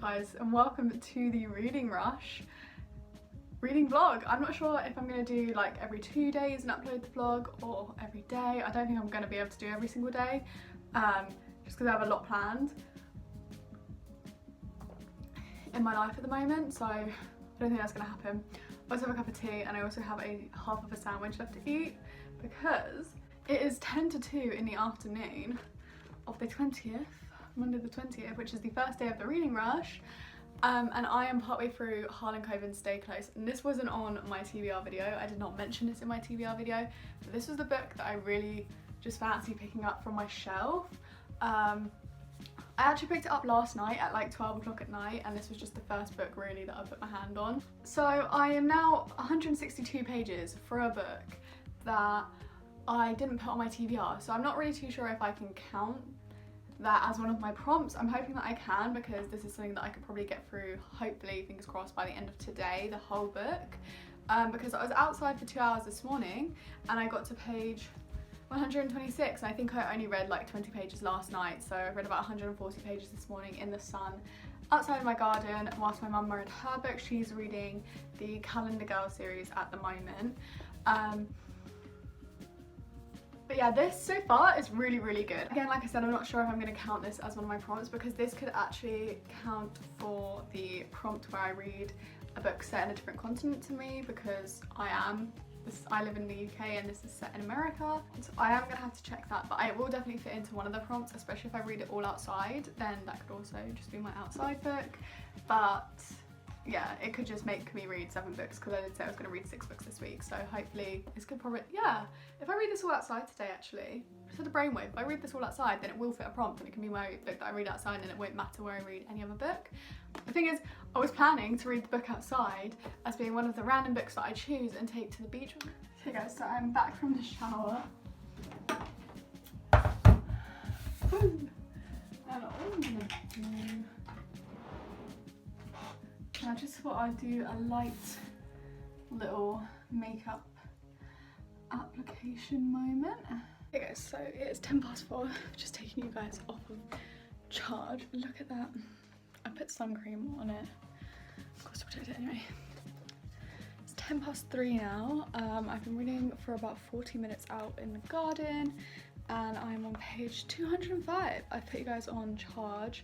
guys, and welcome to the Reading Rush reading vlog. I'm not sure if I'm going to do like every 2 days and upload the vlog or every day. I don't think I'm going to be able to do every single day just because I have a lot planned in my life at the moment, so I don't think that's going to happen. I also have a cup of tea and I also have a half of a sandwich left to eat because it is 10 to 2 in the afternoon of the 20th, Monday the 20th, which is the first day of the Reading Rush, and I am partway through Harlan Coben's Stay Close. And this wasn't on my TBR video, I did not mention this in my TBR video, but this was the book that I really just fancy picking up from my shelf. I actually picked it up last night at like 12 o'clock at night, and this was just the first book really that I put my hand on. So I am now 162 pages for a book that I didn't put on my TBR, so I'm not really too sure if I can count that as one of my prompts. I'm hoping that I can, because this is something that I could probably get through, hopefully, fingers crossed, by the end of today, the whole book. Because I was outside for 2 hours this morning and I got to page 126, and I think I only read like 20 pages last night, so I read about 140 pages this morning in the sun outside of my garden whilst my mum read her book. She's reading the Calendar Girl series at the moment. But yeah, this so far is really, really good. Again, like I said, I'm not sure if I'm going to count this as one of my prompts, because this could actually count for the prompt where I read a book set in a different continent to me, because I live in the UK and this is set in America. So I am going to have to check that, but it will definitely fit into one of the prompts, especially if I read it all outside, then that could also just be my outside book. But yeah, it could just make me read 7 books, because I did say I was going to read 6 books this week, so hopefully this could probably, yeah, if I read this all outside today actually, just had a brainwave, if I read this all outside then it will fit a prompt and it can be my book that I read outside, and it won't matter where I read any other book. The thing is, I was planning to read the book outside as being one of the random books that I choose and take to the beach. Okay guys, so I'm back from the shower. And all I'm gonna do, I just thought I'd do a light little makeup application moment. Okay guys, so it's 4:10, just taking you guys off of charge. Look at that. I put sun cream on it, of course to protect it anyway. It's 3:10 now. I've been reading for about 40 minutes out in the garden, and I'm on page 205. I put you guys on charge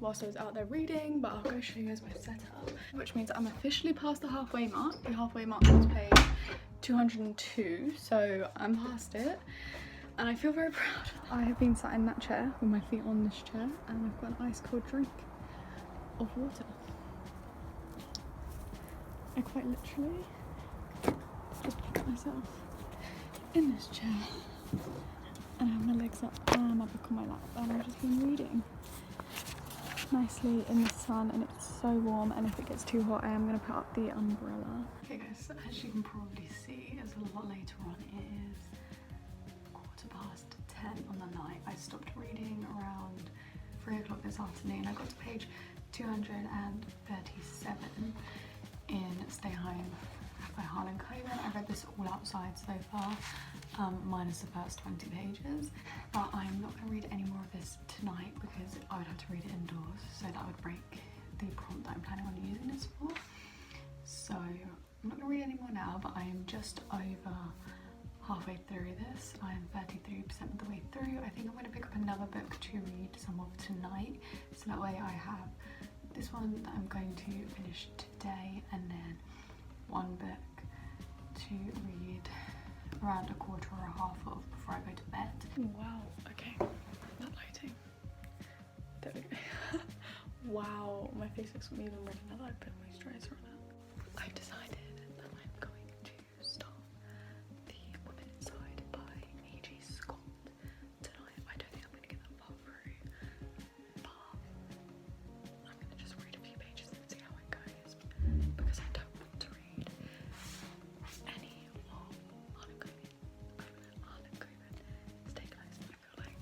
whilst I was out there reading, but I'll go show you guys my setup, which means I'm officially past the halfway mark. The halfway mark was page 202, so I'm past it, and I feel very proud. I have been sat in that chair with my feet on this chair, and I've got an ice cold drink of water. I quite literally just put myself in this chair and I have my legs up and my book on my lap, and I've just been reading nicely in the sun, and it's so warm, and if it gets too hot I am going to put up the umbrella. Okay guys, so as you can probably see, it's a lot later on. It is 10:15 on the night. I stopped reading around 3 o'clock this afternoon. I got to page 237 in Stay Home by Harlan Coben. I read this all outside so far, minus the first 20 pages, but I'm not going to read any more of this tonight because I would have to read it indoors, so that would break the prompt that I'm planning on using this for. So I'm not going to read any more now, but I am just over halfway through this. I am 33% of the way through. I think I'm going to pick up another book to read some of tonight, so that way I have this one that I'm going to finish today, and then one book to read around a quarter or a half of before I go to bed. Wow, okay, that lighting. There we go. Wow, my face looks even redder now that I put moisturiser on it. I've decided that I'm going to start The Woman Inside by E.G. Scott tonight. I don't think I'm going to get that far through, but I'm going to just read a few pages and see how it goes, because I don't want to read any of Harlan Coben. Stay Close. I feel like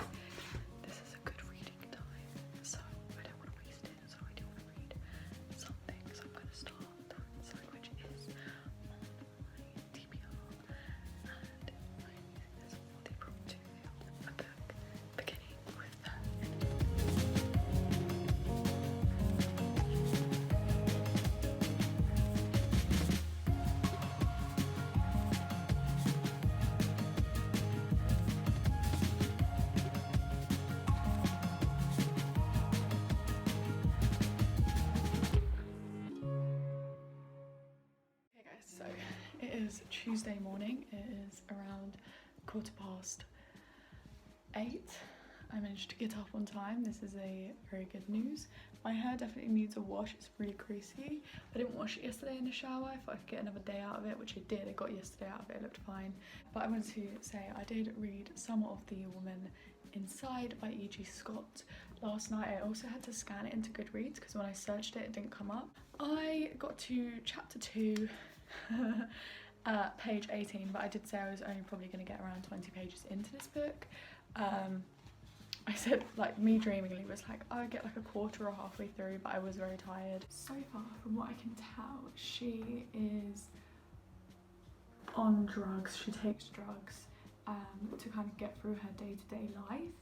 this is a good reading time, so I don't want to waste it, so I do want to read something, so I'm going to start Tuesday morning. It is around 8:15. I managed to get up on time. This is a very good news. My hair definitely needs a wash. It's really greasy. I didn't wash it yesterday in the shower. I thought I could get another day out of it, which I did. I got yesterday out of it. It looked fine. But I wanted to say I did read some of The Woman Inside by E.G. Scott last night. I also had to scan it into Goodreads because when I searched it, it didn't come up. I got to chapter 2, page 18, but I did say I was only probably going to get around 20 pages into this book. I said, like, me dreamingly was like, I'll get like a quarter or halfway through, but I was very tired. So far, from what I can tell, she is on drugs. She takes drugs to kind of get through her day-to-day life,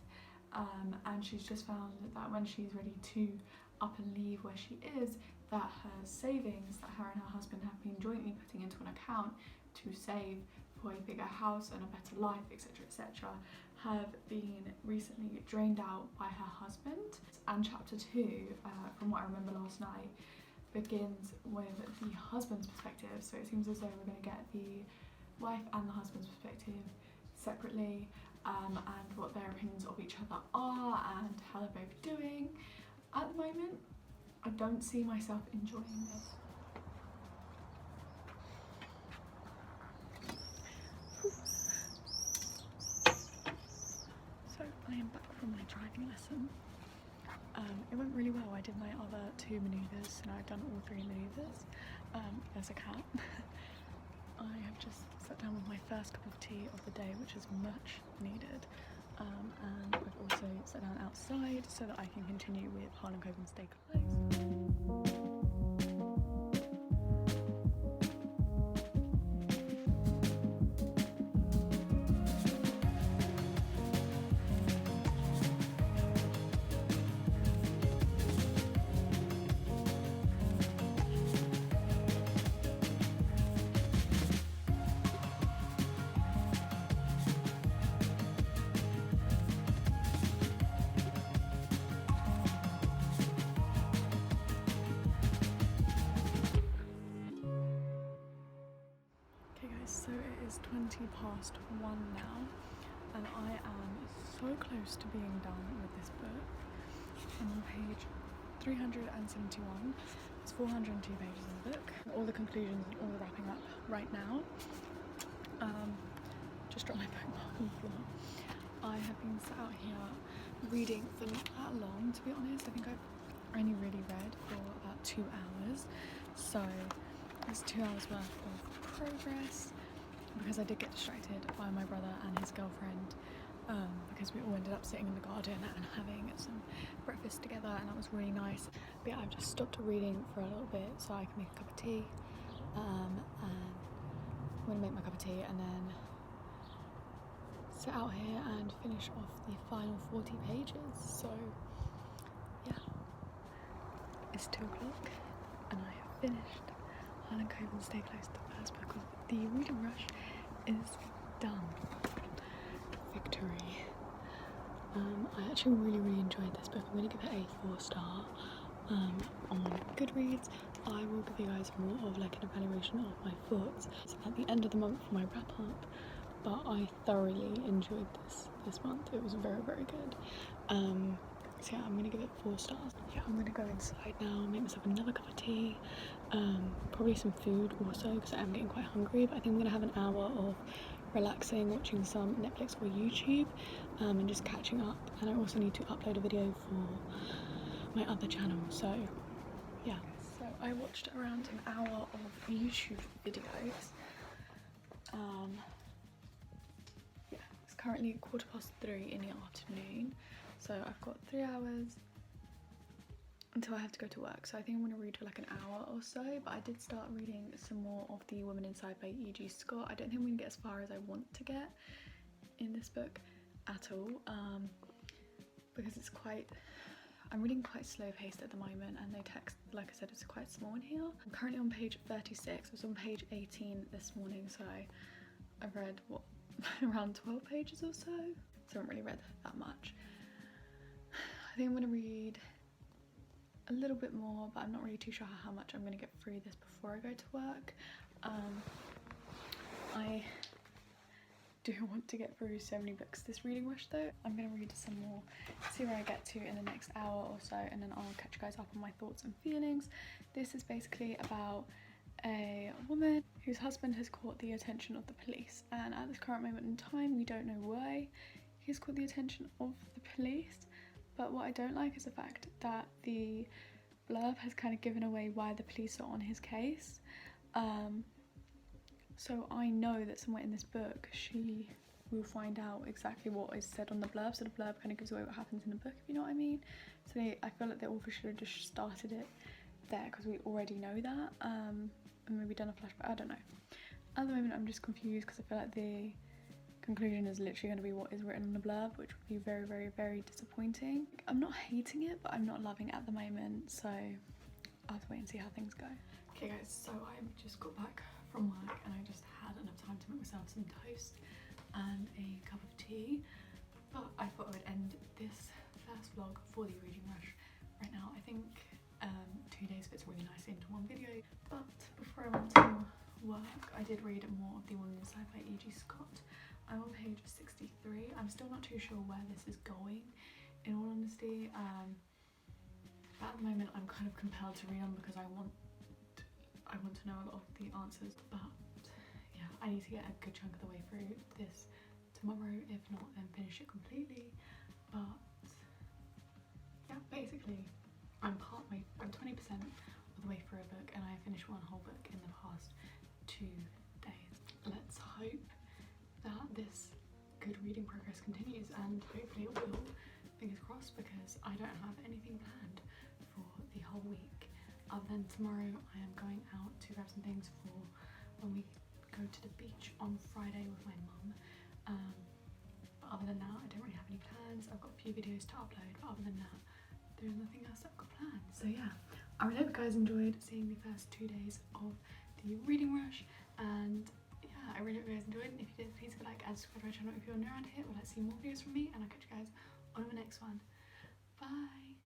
and she's just found that when she's ready to up and leave where she is, that her savings that her and her husband have been jointly putting into an account to save for a bigger house and a better life, etc, etc, have been recently drained out by her husband. And chapter 2, from what I remember last night, begins with the husband's perspective. So it seems as though we're going to get the wife and the husband's perspective separately, and what their opinions of each other are and how they're both doing. At the moment, I don't see myself enjoying this. So I am back from my driving lesson. It went really well. I did my other 2 manoeuvres and I've done all 3 manoeuvres. There's a cat. I have just sat down with my first cup of tea of the day, which is much needed. And I've also sat down outside so that I can continue with Harlan Coben's Stay Close. So it is 1:20 now, and I am so close to being done with this book. I'm on page 371. It's 402 pages in the book. All the conclusions and all the wrapping up right now. Just dropped my bookmark on the floor. I have been sat out here reading for not that long, to be honest. I think I've only really read for about 2 hours. So there's 2 hours worth of progress, because I did get distracted by my brother and his girlfriend, because we all ended up sitting in the garden and having some breakfast together, and that was really nice. But yeah, I've just stopped reading for a little bit so I can make a cup of tea, and I'm going to make my cup of tea and then sit out here and finish off the final 40 pages. So yeah, it's 2 o'clock and I have finished Harlan Coben's Stay Close. The first book of the reading rush is done. Victory. I actually really enjoyed this book. I'm going to give it a 4-star on Goodreads. I will give you guys more of like an evaluation of my thoughts at the end of the month for my wrap up, but I thoroughly enjoyed this month. It was very good. So yeah, I'm gonna give it 4 stars. Yeah, I'm gonna go inside now, make myself another cup of tea, probably some food also because I am getting quite hungry, but I think I'm gonna have an hour of relaxing, watching some Netflix or YouTube, and just catching up. And I also need to upload a video for my other channel, so yeah. So I watched around an hour of YouTube videos. Yeah, it's currently 3:15 in the afternoon. So I've got 3 hours until I have to go to work. So I think I'm going to read for like an hour or so. But I did start reading some more of The Woman Inside by E.G. Scott. I don't think I'm going to get as far as I want to get in this book at all. Because it's I'm reading quite slow paced at the moment, and the text, like I said, is quite small in here. I'm currently on page 36. I was on page 18 this morning, so I've read, what, around 12 pages or so? So I haven't really read that much. I think I'm going to read a little bit more, but I'm not really too sure how much I'm going to get through this before I go to work. I do want to get through so many books this reading rush though. I'm going to read some more, see where I get to in the next hour or so, and then I'll catch you guys up on my thoughts and feelings. This is basically about a woman whose husband has caught the attention of the police, and at this current moment in time we don't know why he's caught the attention of the police, but what I don't like is the fact that the blurb has kind of given away why the police are on his case. So I know that somewhere in this book she will find out exactly what is said on the blurb, so the blurb kind of gives away what happens in the book, if you know what I mean. So I feel like the author should have just started it there because we already know that, and maybe done a flashback, I don't know. At the moment I'm just confused because I feel like the conclusion is literally going to be what is written on the blurb, which would be very, very, very disappointing. I'm not hating it, but I'm not loving it at the moment, so I'll have to wait and see how things go. Okay guys, so I just got back from work and I just had enough time to make myself some toast and a cup of tea, but I thought I would end this first vlog for the reading rush right now. I think 2 days fits really nicely into one video, but before I went to work I did read more of The Woman Inside by E.G. Scott. I'm on page 63. I'm still not too sure where this is going, in all honesty, but at the moment I'm kind of compelled to read them because I want to know a lot of the answers, but yeah, I need to get a good chunk of the way through this tomorrow, if not then finish it completely. But yeah, basically I'm 20% of the way through a book and I finished one whole book in the past 2 days. Let's hope that this good reading progress continues, and hopefully it will, fingers crossed, because I don't have anything planned for the whole week. Other than tomorrow I am going out to grab some things for when we go to the beach on Friday with my mum. But other than that I don't really have any plans. I've got a few videos to upload, but other than that there's nothing else that I've got planned. So yeah, I really hope you guys enjoyed seeing the first 2 days of the reading rush, and yeah, I really hope you guys enjoyed. If you did, please hit like and subscribe to my channel if you're new around here or like to see more videos from me, and I'll catch you guys on the next one. Bye!